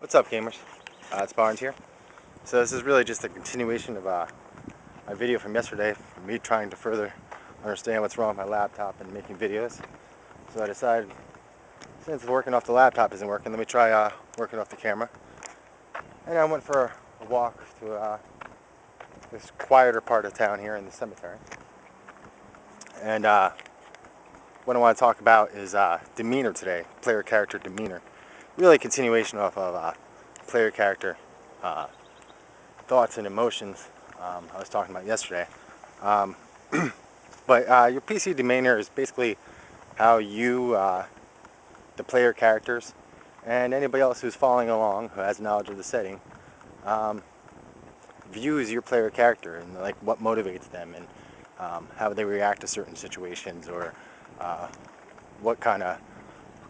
What's up, gamers? It's Barnes here. So this is really just a continuation of my video from yesterday, from me trying to further understand what's wrong with my laptop and making videos. So I decided, since working off the laptop isn't working, let me try working off the camera. And I went for a walk to this quieter part of town here in the cemetery. And what I want to talk about is demeanor today, player character demeanor. Really a continuation off of player character thoughts and emotions I was talking about yesterday. But your PC Demeanor is basically how you, the player characters, and anybody else who's following along who has knowledge of the setting, views your player character and like what motivates them and how they react to certain situations, or what kind of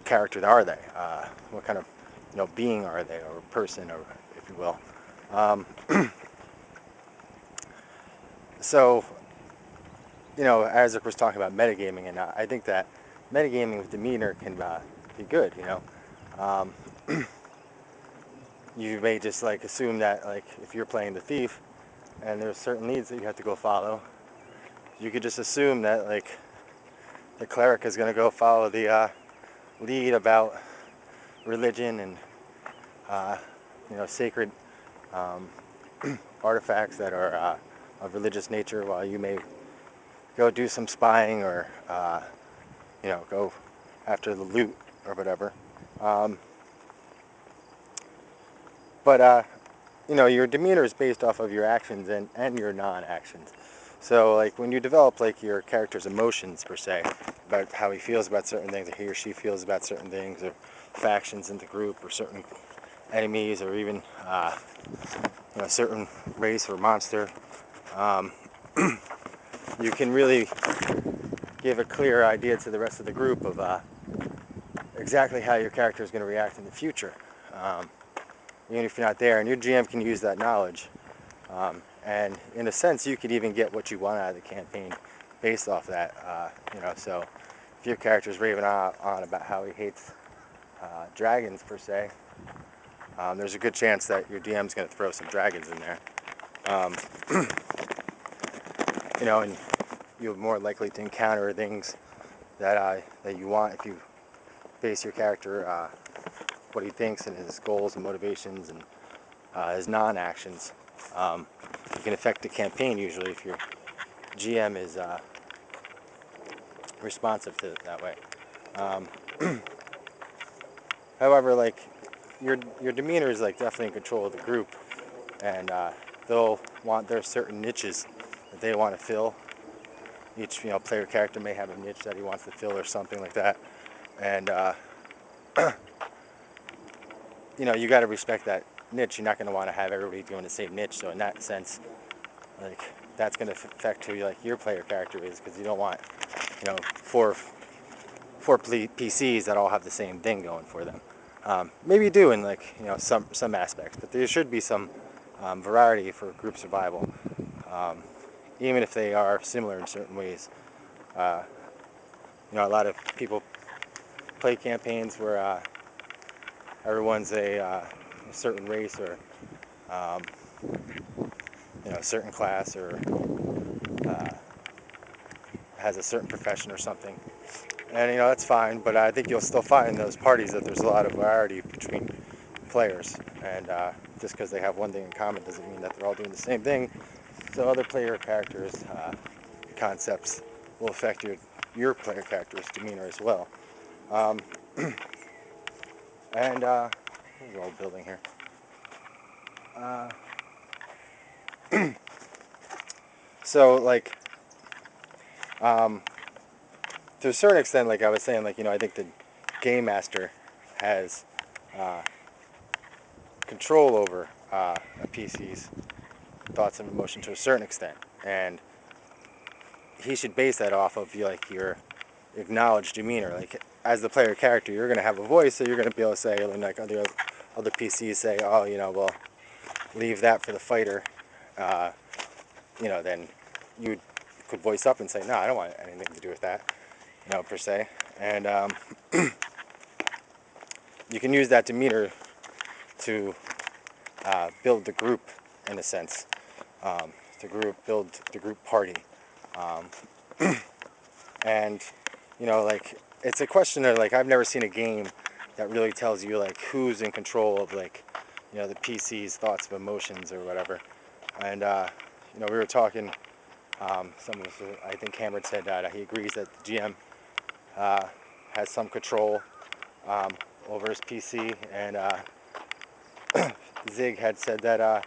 character are they, what kind of being are they, or person, or if you will. So, as Rick was talking about metagaming, and I think that metagaming with demeanor can be good. You may just like assume that, like, if you're playing the thief and there's certain leads that you have to go follow, you could just assume that, like, the cleric is going to go follow the lead about religion and sacred artifacts that are of religious nature, while you may go do some spying, or go after the loot or whatever. But your demeanor is based off of your actions and your non-actions. So, like, when you develop, like, your character's emotions, per se, about how he feels about certain things, or he or she feels about certain things, or factions in the group, or certain enemies, or even a certain race or monster, you can really give a clear idea to the rest of the group of exactly how your character is going to react in the future, even if you're not there. And your GM can use that knowledge, and in a sense, you could even get what you want out of the campaign based off that. So if your character is raving on about how he hates dragons, per se, there's a good chance that your DM's going to throw some dragons in there. And you're more likely to encounter things that you want if you base your character, what he thinks, and his goals and motivations, and his non-actions. You can affect the campaign usually if your GM is responsive to it that way. However, like, your demeanor is, like, definitely in control of the group, and they'll want their certain niches that they want to fill. Each player character may have a niche that he wants to fill, or something like that, and you got to respect that niche. You're not going to want to have everybody doing the same niche. So in that sense, like, that's going to affect who your player character is, because you don't want four PCs that all have the same thing going for them. Maybe you do in, like, some aspects, but there should be some variety for group survival, even if they are similar in certain ways. A lot of people play campaigns where everyone's a certain race, or a certain class, or has a certain profession or something. And that's fine, but I think you'll still find in those parties that there's a lot of variety between players, and just because they have one thing in common doesn't mean that they're all doing the same thing. So other player characters' concepts will affect your player character's demeanor as well. And there's an old building here. So, like, to a certain extent, like I was saying, like, I think the game master has control over a PC's thoughts and emotion to a certain extent, and he should base that off of your acknowledged demeanor. Like, as the player character, you're going to have a voice, so you're going to be able to say, like, other PCs say, oh, well, leave that for the fighter. Then you could voice up and say, no, I don't want anything to do with that, per se. And you can use that demeanor to build the group in a sense, build the group party, and like it's a question of like I've never seen a game that really tells you like who's in control of like the PC's thoughts of emotions or whatever. And we were talking. Some of us, I think Cameron said that he agrees that the GM has some control over his PC, and Zig had said that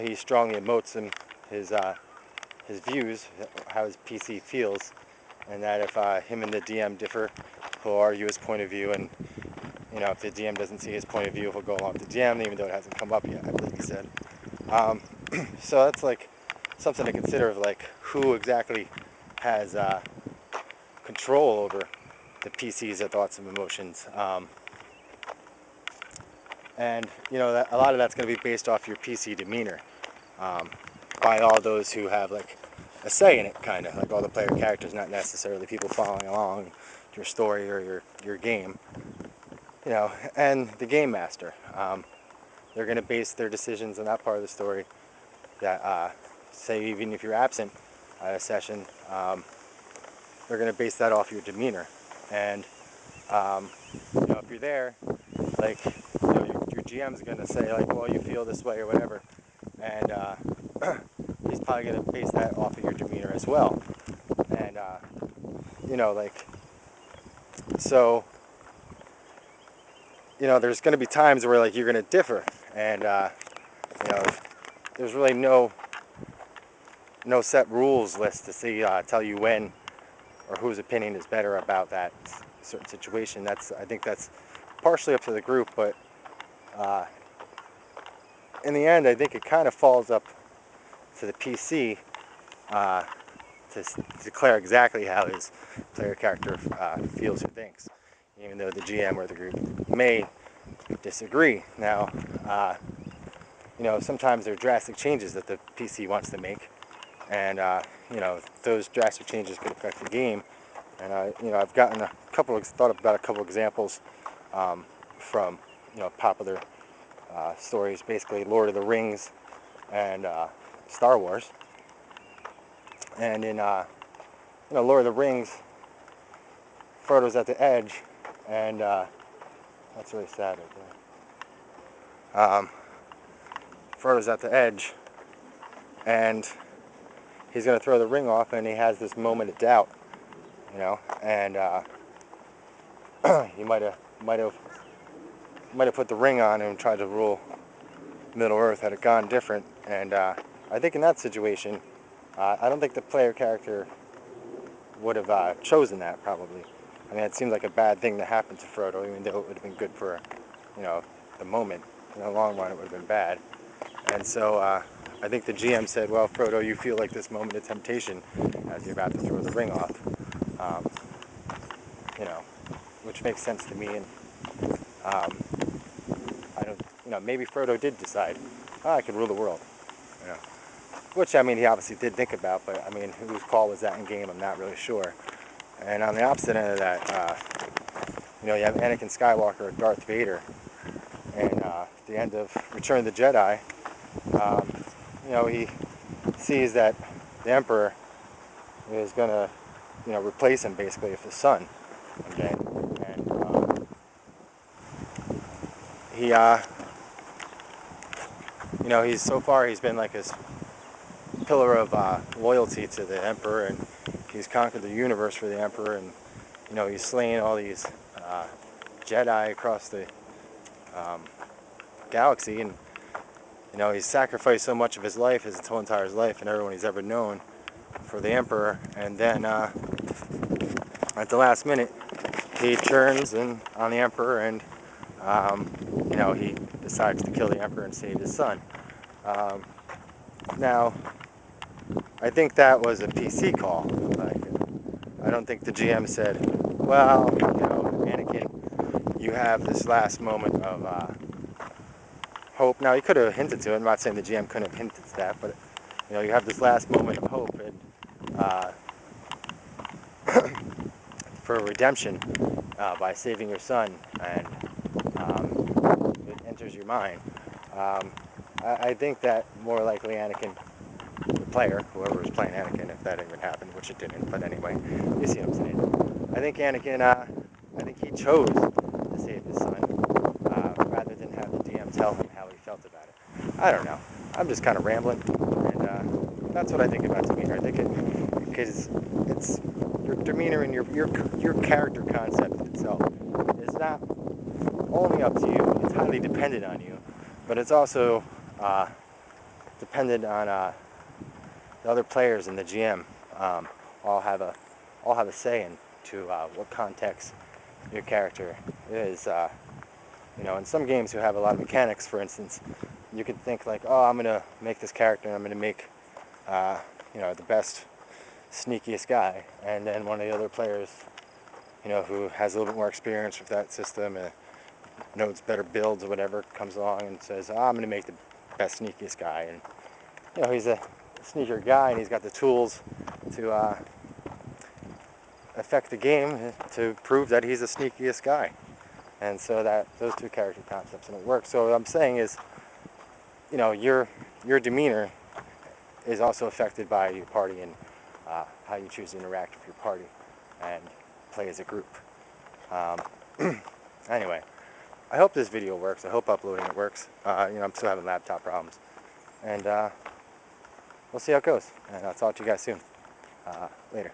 he strongly emotes his views, how his PC feels, and that if him and the DM differ, he'll argue his point of view, and if the DM doesn't see his point of view, he'll go along with the GM, even though it hasn't come up yet, I believe he said. So that's like something to consider of like who exactly has control over the PC's thoughts and emotions. And that a lot of that's going to be based off your PC demeanor, by all those who have like a say in it, kind of like all the player characters, not necessarily people following along your story or your game. And the game master. They're going to base their decisions on that part of the story. That say even if you're absent at a session, they're going to base that off your demeanor. And if you're there, like your GM's going to say like, well, you feel this way or whatever, and he's probably going to base that off of your demeanor as well. And like so, there's going to be times where like you're going to differ, and there's really no set rules list to see tell you when or whose opinion is better about that certain situation. I think that's partially up to the group, but in the end, I think it kind of falls up to the PC to declare exactly how his player character feels or thinks, even though the GM or the group may disagree. Now, sometimes there are drastic changes that the PC wants to make, and those drastic changes could affect the game. And I've thought about a couple examples from popular stories, basically Lord of the Rings and Star Wars. And in Lord of the Rings, Frodo's at the edge, and that's really sad right there. Frodo's at the edge, and he's going to throw the ring off, and he has this moment of doubt, and he might have put the ring on and tried to rule Middle Earth had it gone different. And I think in that situation, I don't think the player character would have chosen that, probably. I mean, it seems like a bad thing to happen to Frodo, even though it would have been good for, the moment. In the long run, it would have been bad. And so I think the GM said, well, Frodo, you feel like this moment of temptation as you're about to throw the ring off. Which makes sense to me. And I don't, maybe Frodo did decide, I could rule the world. Which, I mean, he obviously did think about, but, I mean, whose call was that in game? I'm not really sure. And on the opposite end of that, you have Anakin Skywalker or Darth Vader. And at the end of Return of the Jedi, he sees that the Emperor is going to, replace him basically with his son. Okay? And he's been like his pillar of loyalty to the Emperor, and he's conquered the universe for the Emperor, and he's slain all these Jedi across the galaxy, and he's sacrificed so much of his life, his whole entire life, and everyone he's ever known for the Emperor. And then at the last minute, he turns on the Emperor, and he decides to kill the Emperor and save his son. Now, I think that was a PC call. Like, I don't think the GM said, well, Anakin, you have this last moment of hope. Now, he could have hinted to it. I'm not saying the GM couldn't have hinted to that, but, you have this last moment of hope and for redemption by saving your son and enters your mind. I think that more likely Anakin, the player, whoever was playing Anakin, if that even happened, which it didn't, but anyway, you see what I'm saying. I think Anakin, I think he chose to save his son, rather than have the DM tell him how he felt about it. I don't know. I'm just kind of rambling, and that's what I think about Demeanor. I think because it's your demeanor and your character concept itself is not only up to you. It's highly dependent on you, but it's also dependent on the other players and the GM. All have a say into what context your character is. In some games who have a lot of mechanics, for instance, you could think like, oh, I'm gonna make this character, and I'm gonna make the best, sneakiest guy, and then one of the other players, who has a little bit more experience with that system and knows better builds or whatever, comes along and says, oh, I'm gonna make the best, sneakiest guy, and he's a sneaker guy, and he's got the tools to affect the game to prove that he's the sneakiest guy. And so that those two character concepts don't work. So what I'm saying is, your demeanor is also affected by your party and how you choose to interact with your party and play as a group. Anyway, I hope this video works. I hope uploading it works. I'm still having laptop problems, and we'll see how it goes. And I'll talk to you guys soon. Later.